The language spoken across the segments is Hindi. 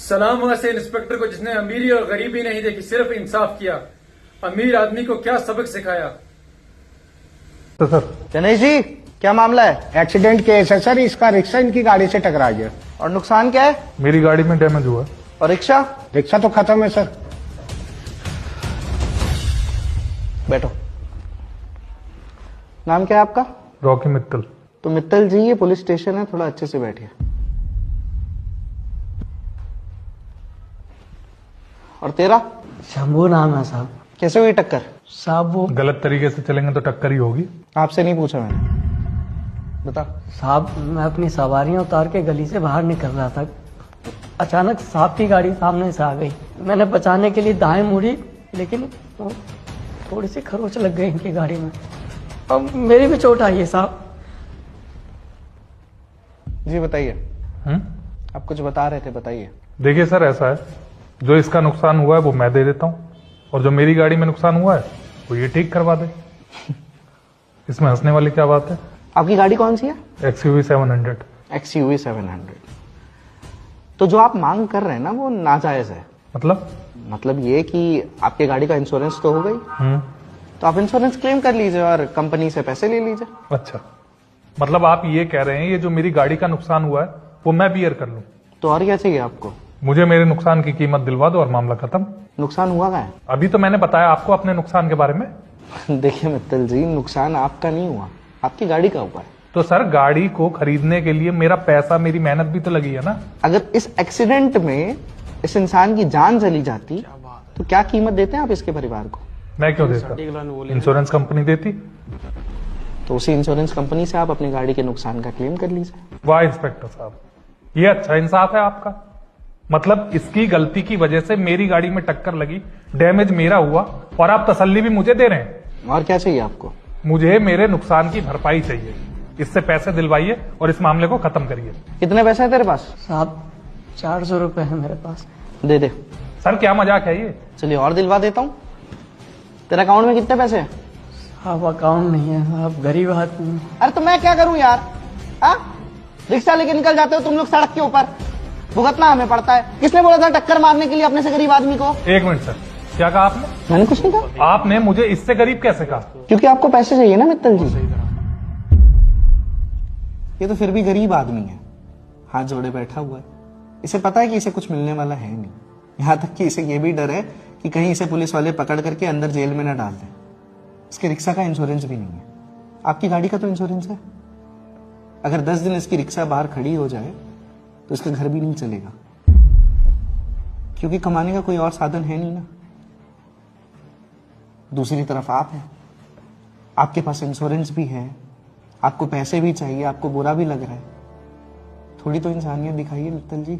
सलाम हुआ से इंस्पेक्टर को जिसने अमीरी और गरीबी नहीं देखी, सिर्फ इंसाफ किया। अमीर आदमी को क्या सबक सिखाया। तो सर गणेश जी, क्या मामला है? एक्सीडेंट केस है सर, इसका रिक्शा इनकी गाड़ी से टकरा गया और नुकसान क्या है? मेरी गाड़ी में डैमेज हुआ। और रिक्शा? रिक्शा तो खत्म है सर। बैठो। नाम क्या है आपका? रॉकी मित्तल। तो मित्तल जी, ये पुलिस स्टेशन है, थोड़ा अच्छे से बैठिए। और तेरा? शंभू नाम है साहब। कैसे हुई टक्कर? साहब वो गलत तरीके से चलेंगे तो टक्कर ही होगी। आपसे नहीं पूछा मैंने, बता। साहब, मैं अपनी सवारियां उतार के गली से बाहर निकल रहा था, अचानक साहब की गाड़ी सामने से आ गई। मैंने बचाने के लिए दाएं मुड़ी, लेकिन वो थोड़ी सी खरोच लग गई इनकी गाड़ी में। अब मेरी भी चोट आई है साहब। जी बताइए, आप कुछ बता रहे थे, बताइए। देखिए सर, ऐसा है, जो इसका नुकसान हुआ है वो मैं दे देता हूँ, और जो मेरी गाड़ी में नुकसान हुआ है वो ये ठीक करवा दे। इसमें हंसने वाली क्या बात है? आपकी गाड़ी कौन सी है? XUV 700। XUV 700। तो जो आप मांग कर रहे हैं ना, वो नाजायज है। मतलब ये कि आपके गाड़ी का इंश्योरेंस तो हो गई, तो आप इंश्योरेंस क्लेम कर लीजिए और कंपनी से पैसे ले लीजिए। अच्छा, मतलब आप ये कह रहे हैं ये जो मेरी गाड़ी का नुकसान हुआ है वो मैं बियर कर लूं? तो और क्या चाहिए आपको? मुझे मेरे नुकसान की कीमत दिलवा दो और मामला खत्म। नुकसान हुआ क्या है? अभी तो मैंने बताया आपको अपने नुकसान के बारे में। देखिए मित्तल जी, नुकसान आपका नहीं हुआ, आपकी गाड़ी का हुआ है। तो सर, गाड़ी को खरीदने के लिए मेरा पैसा, मेरी मेहनत भी तो लगी है ना। अगर इस एक्सीडेंट में इस इंसान की जान चली जाती तो क्या कीमत देते हैं आप इसके परिवार को? मैं क्यों देता? इंश्योरेंस कंपनी देती। तो उसी इंश्योरेंस कंपनी से आप अपनी गाड़ी के नुकसान का क्लेम कर लीजिए। वाह इंस्पेक्टर साहब, ये अच्छा इंसाफ है आपका। मतलब इसकी गलती की वजह से मेरी गाड़ी में टक्कर लगी, डैमेज मेरा हुआ, और आप तसल्ली भी मुझे दे रहे हैं। और क्या चाहिए आपको? मुझे मेरे नुकसान की भरपाई चाहिए। इससे पैसे दिलवाइए और इस मामले को खत्म करिए। कितने पैसे हैं तेरे पास? साहब 400 रुपए है मेरे पास। दे दे। सर क्या मजाक है ये? चलिए और दिलवा देता हूँ। तेरे अकाउंट में कितने पैसे हैं? साहब अकाउंट नहीं है साहब, गरीब आदमी। अरे तो मैं क्या करूं यार? रिक्शा लेके निकल जाते हो तुम लोग सड़क के ऊपर, भुगतना हमें पड़ता है। किसने बोला था टक्कर मारने के लिए अपने से गरीब आदमी को? एक मिनट सर, क्या कहा आपने? मैंने कुछ नहीं कहा। आपने मुझे इससे गरीब कैसे कहा? क्योंकि आपको पैसे चाहिए ना मित्तल जी। ये तो फिर भी गरीब आदमी है, हाथ जोड़े बैठा हुआ है। इसे पता है कि इसे कुछ मिलने वाला है नहीं। यहां तक कि इसे ये भी डर है कि कहीं इसे पुलिस वाले पकड़ करके अंदर जेल में न डाल दें। इसके रिक्शा का इंश्योरेंस भी नहीं है। आपकी गाड़ी का तो इंश्योरेंस है। अगर 10 दिन इसकी रिक्शा बाहर खड़ी हो जाए तो इसका घर भी नहीं चलेगा, क्योंकि कमाने का कोई और साधन है नहीं ना। दूसरी तरफ आप हैं, आपके पास इंश्योरेंस भी है, आपको पैसे भी चाहिए, आपको बुरा भी लग रहा है। थोड़ी तो इंसानियत दिखाइए मित्तल जी।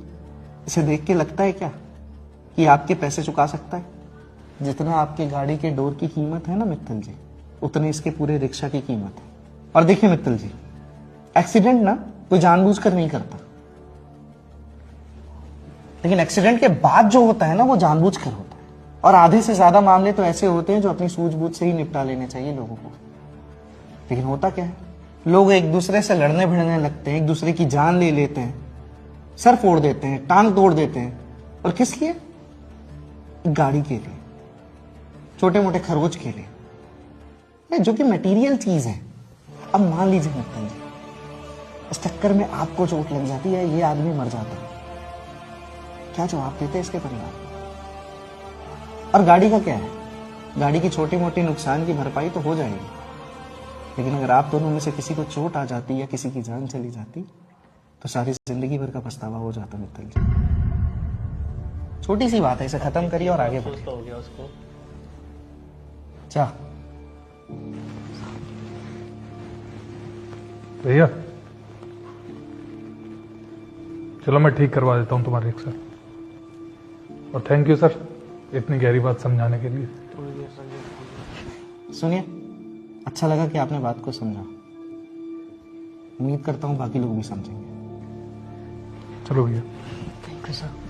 इसे देख के लगता है क्या कि आपके पैसे चुका सकता है? जितना आपके गाड़ी के डोर की कीमत है ना मित्तल जी, उतने इसके पूरे रिक्शा की कीमत है। और देखिए मित्तल जी, एक्सीडेंट ना कोई जानबूझकर नहीं करता, लेकिन एक्सीडेंट के बाद जो होता है ना वो जानबूझकर होता है। और आधे से ज्यादा मामले तो ऐसे होते हैं जो अपनी सूझबूझ से ही निपटा लेने चाहिए लोगों को। लेकिन होता क्या है, लोग एक दूसरे से लड़ने भिड़ने लगते हैं, एक दूसरे की जान ले लेते हैं, सर फोड़ देते हैं, टांग तोड़ देते हैं। और किस लिए? गाड़ी के लिए, छोटे मोटे खरोच के लिए, जो कि मटेरियल चीज है। अब मान लीजिए मित्तल जी, इस चक्कर में आपको चोट लग जाती है, ये आदमी मर जाता है, क्या जवाब देते इसके परिवार को? और गाड़ी का क्या है? गाड़ी की छोटी मोटी नुकसान की भरपाई तो हो जाएगी, लेकिन अगर आप दोनों में से किसी को चोट आ जाती या किसी की जान चली जाती तो सारी जिंदगी भर का पछतावा हो जाता मित्तल जी। छोटी सी बात है, इसे खत्म करिए और आगे बढ़िए। हो गया उसको। क्या भैया, चलो मैं ठीक करवा देता हूँ तुम्हारी रिक्शा। और थैंक यू सर, इतनी गहरी बात समझाने के लिए। सुनिए, अच्छा लगा कि आपने बात को समझा। उम्मीद करता हूँ बाकी लोग भी समझेंगे। चलो भैया। Thank you sir.